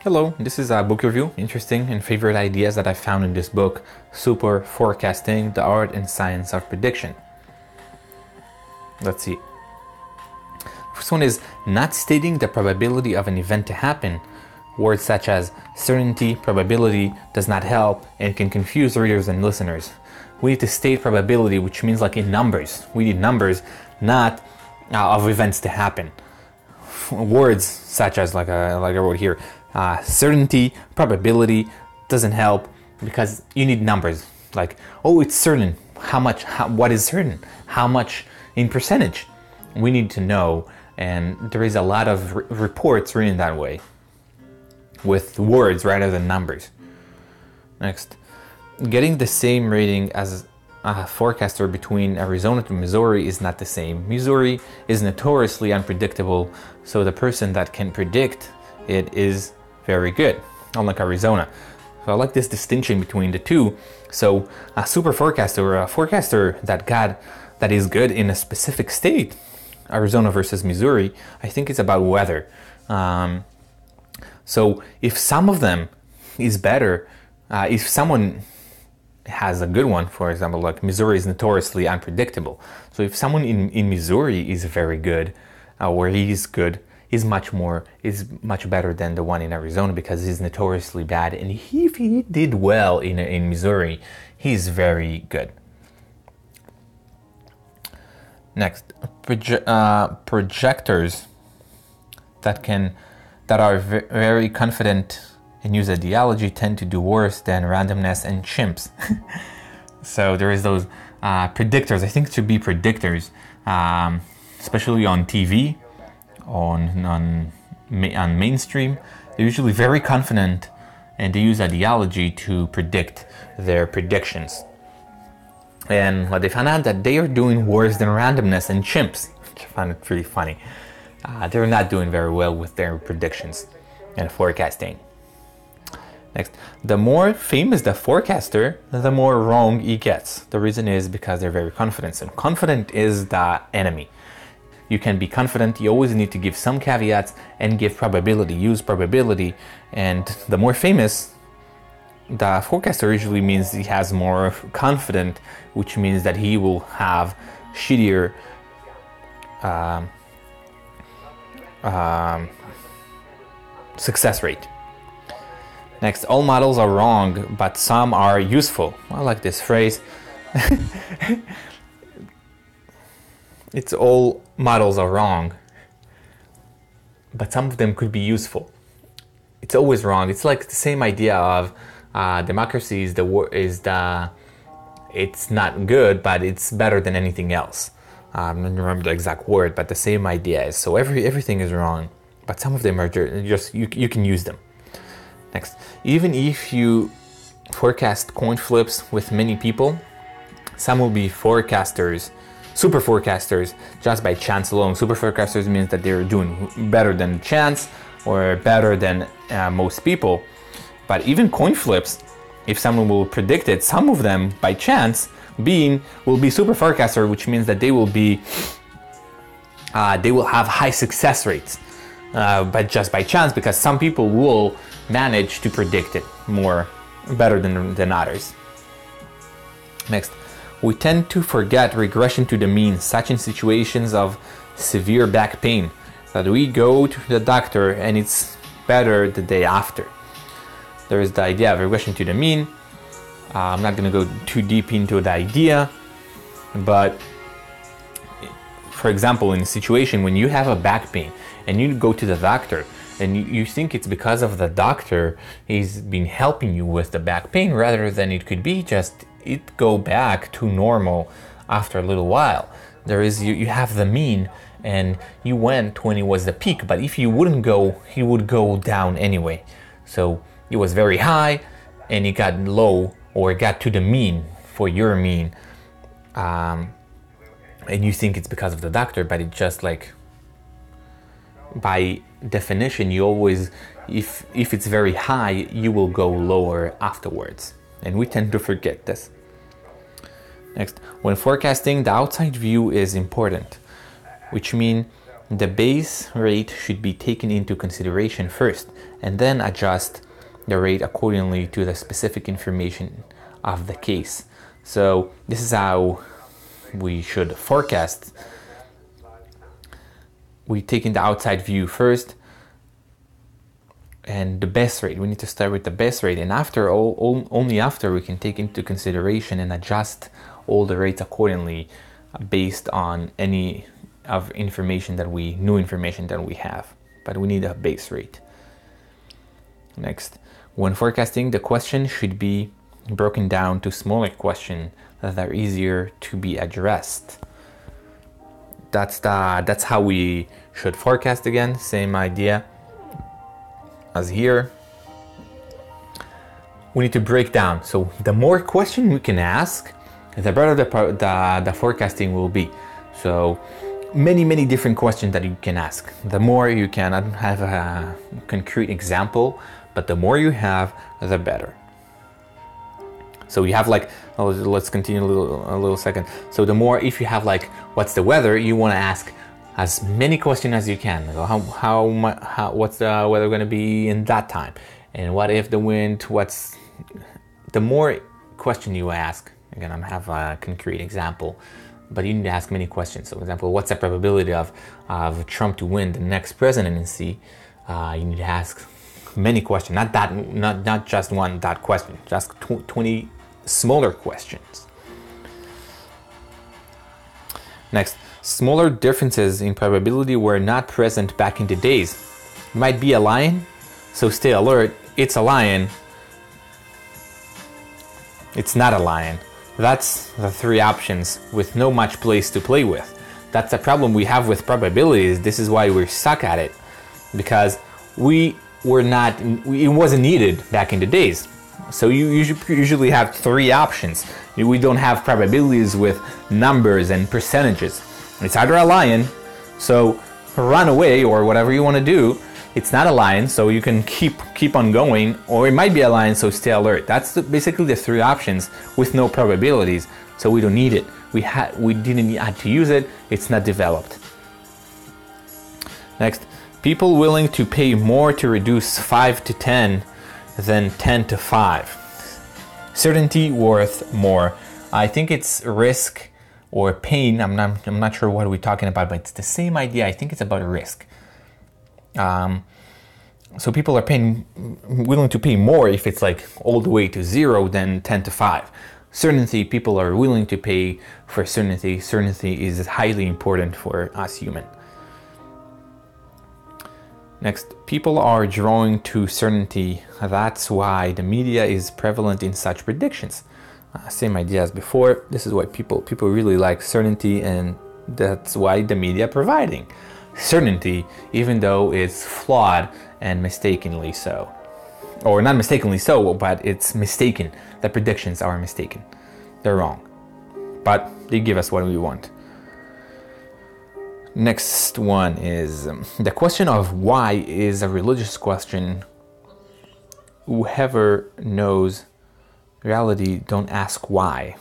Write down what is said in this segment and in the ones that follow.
Hello, this is a book review, interesting and favorite ideas that I found in this book, Superforecasting, the Art and Science of Prediction. Let's see. First one is not stating the probability of an event to happen. Words such as certainty, probability does not help and can confuse readers and listeners. We need to state probability, which means like in numbers. We need numbers, not of events to happen. Words such as like I wrote here, certainty, probability doesn't help because you need numbers. Like, oh, it's certain. How much? What is certain? How much in percentage? We need to know, and there is a lot of reports written that way, with words rather than numbers. Next, getting the same rating as a forecaster between Arizona to Missouri is not the same. Missouri is notoriously unpredictable, so the person that can predict it is very good, unlike Arizona. So I like this distinction between the two. So a super forecaster, or a forecaster that is good in a specific state, Arizona versus Missouri, I think it's about weather. So if some of them is better, if someone has a good one, for example, like Missouri is notoriously unpredictable. So if someone in Missouri is very good, where he's good, is much better than the one in Arizona because he's notoriously bad. And if he did well in Missouri, he's very good. Next, projectors that are very confident and use ideology tend to do worse than randomness and chimps. So there is those predictors. I think it should be predictors, especially on TV, on mainstream. They're usually very confident and they use ideology to predict their predictions. And what they found out that they are doing worse than randomness and chimps, which I found it pretty funny. They're not doing very well with their predictions and forecasting. Next, the more famous the forecaster, the more wrong he gets. The reason is because they're very confident, and confident is the enemy. You can be confident, you always need to give some caveats and give probability, use probability, and the more famous the forecaster usually means he has more confident, which means that he will have shittier success rate. Next, all models are wrong, but some are useful. I like this phrase. It's all models are wrong, but some of them could be useful. It's always wrong. It's like the same idea of democracy it's not good, but it's better than anything else. I don't remember the exact word, but the same idea is, so everything is wrong, but some of them are just, you can use them. Next, even if you forecast coin flips with many people, some will be forecasters, super forecasters, just by chance alone. Super forecasters means that they're doing better than chance or better than most people. But even coin flips, if someone will predict it, some of them by chance will be super forecaster, which means that they will have high success rates, but just by chance, because some people will manage to predict it better than others. Next, we tend to forget regression to the mean, such in situations of severe back pain, that we go to the doctor and it's better the day after. There is the idea of regression to the mean. I'm not going to go too deep into the idea, but for example, in a situation when you have a back pain and you go to the doctor and you think it's because of the doctor, he's been helping you with the back pain, rather than it could be just it go back to normal after a little while. There is you have the mean and you went when it was the peak, but if you wouldn't go, he would go down anyway. So it was very high and it got low, or it got to the mean for your mean, and you think it's because of the doctor, but it just like, by definition, you always, if it's very high, you will go lower afterwards, and we tend to forget this. Next, when forecasting, the outside view is important, which means the base rate should be taken into consideration first, and then adjust the rate accordingly to the specific information of the case. So this is how we should forecast. We take in the outside view first, and the best rate. We need to start with the best rate, and after only after we can take into consideration and adjust all the rates accordingly based on any of new information that we have. But we need a base rate. Next, when forecasting, the question should be broken down to smaller questions that are easier to be addressed. That's how we should forecast. Again, same idea as here. We need to break down. So the more question we can ask, the better the forecasting will be. So many different questions that you can ask. The more you can, I don't have a concrete example, but the more you have, the better. So you have like, let's continue a little second. So the more, if you have like, what's the weather, you want to ask as many questions as you can. What's the weather going to be in that time? And what if the wind, the more question you ask, again, I don't have a concrete example, but you need to ask many questions. So for example, what's the probability of Trump to win the next presidency? You need to ask many questions, not just one that question, just 20 smaller questions. Next, smaller differences in probability were not present back in the days. It might be a lion, so stay alert. It's a lion. It's not a lion. That's the three options with no much place to play with. That's the problem we have with probabilities. This is why we're stuck at it, because it wasn't needed back in the days. So you usually have three options. We don't have probabilities with numbers and percentages. It's either a lion, so run away or whatever you want to do. It's not a lion, so you can keep on going, or it might be a lion, so stay alert. That's basically the three options with no probabilities. So we don't need it. We didn't have to use it. It's not developed. Next, people willing to pay more to reduce 5 to 10 than 10 to 5. Certainty worth more. I think it's risk or pain. I'm not sure what we're talking about, but it's the same idea. I think it's about risk. So people are willing to pay more if it's like all the way to 0 than 10 to 5. Certainty, people are willing to pay for certainty. Certainty is highly important for us human. Next, people are drawing to certainty. That's why the media is prevalent in such predictions. Same idea as before. This is why people really like certainty, and that's why the media providing certainty, even though it's flawed and mistakenly so. Or not mistakenly so, but it's mistaken. The predictions are mistaken. They're wrong. But they give us what we want. Next one is the question of why is a religious question. Whoever knows reality, don't ask why.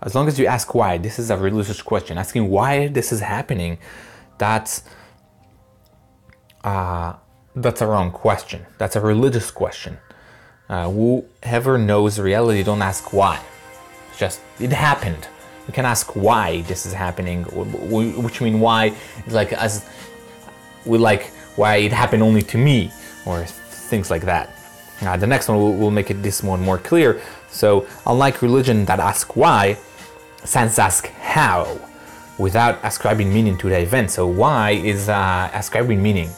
As long as you ask why, this is a religious question. Asking why this is happening, that's a wrong question. That's a religious question. Whoever knows reality, don't ask why. It's just, it happened. You can ask why this is happening, which mean why, like why it happened only to me, or things like that. The next one will make this one more clear. So unlike religion that asks why, science asks how, without ascribing meaning to the event. So why is ascribing meaning,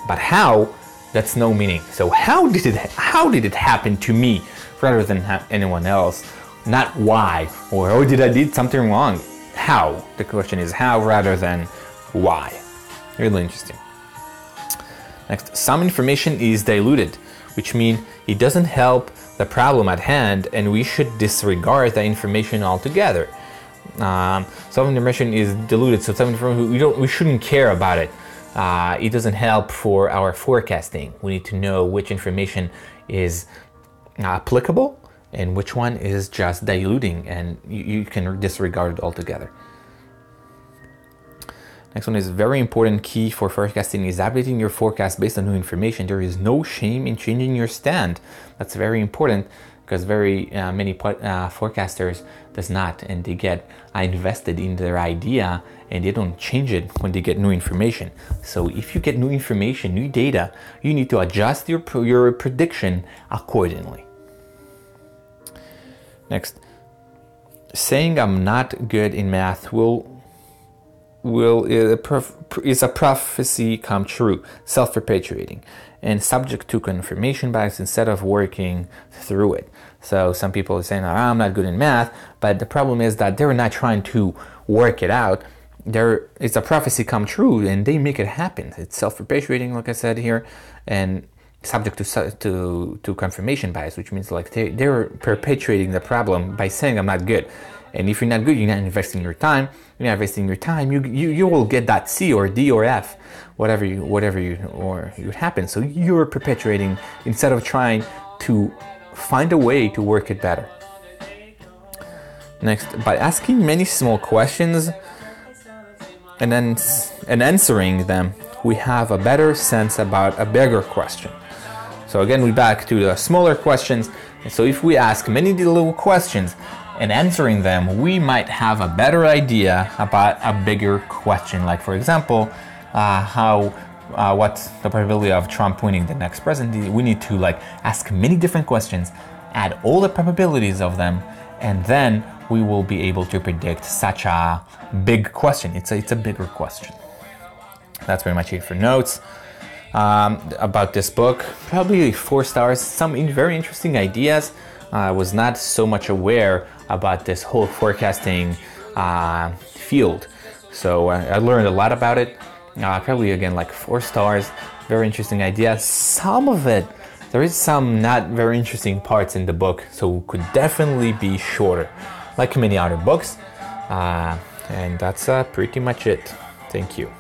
but how, that's no meaning. So how did it happen to me rather than anyone else? Not why, or did I did something wrong? How? The question is how rather than why. Really interesting. Next, some information is diluted, which means it doesn't help the problem at hand, and we should disregard the information altogether. Some information is diluted, so some information we shouldn't care about it. It doesn't help for our forecasting. We need to know which information is applicable and which one is just diluting, and you can disregard it altogether. Next one is very important key for forecasting is updating your forecast based on new information. There is no shame in changing your stand. That's very important because very many forecasters does not, and they get invested in their idea and they don't change it when they get new information. So if you get new information, new data, you need to adjust your prediction accordingly. Next, saying I'm not good in math is a prophecy come true, self-perpetuating, and subject to confirmation bias instead of working through it. So some people are saying, oh, I'm not good in math, but the problem is that they're not trying to work it out. It's a prophecy come true, and they make it happen. It's self-perpetuating, like I said here, and subject to confirmation bias, which means like they're perpetuating the problem by saying I'm not good. And if you're not good, you're not investing your time. You're not investing your time. You will get that C or D or F, whatever you happen. So you're perpetuating instead of trying to find a way to work it better. Next, by asking many small questions and answering them, we have a better sense about a bigger question. So again, we're back to the smaller questions. And so if we ask many little questions and answering them, we might have a better idea about a bigger question. Like for example, what's the probability of Trump winning the next presidency? We need to like ask many different questions, add all the probabilities of them, and then we will be able to predict such a big question. It's a bigger question. That's pretty much it for notes. About this book, probably 4 stars, some very interesting ideas. I was not so much aware about this whole forecasting field, so I learned a lot about it. Probably again like 4 stars, very interesting ideas. Some of it, there is some not very interesting parts in the book, so could definitely be shorter, like many other books. And that's pretty much it. Thank you.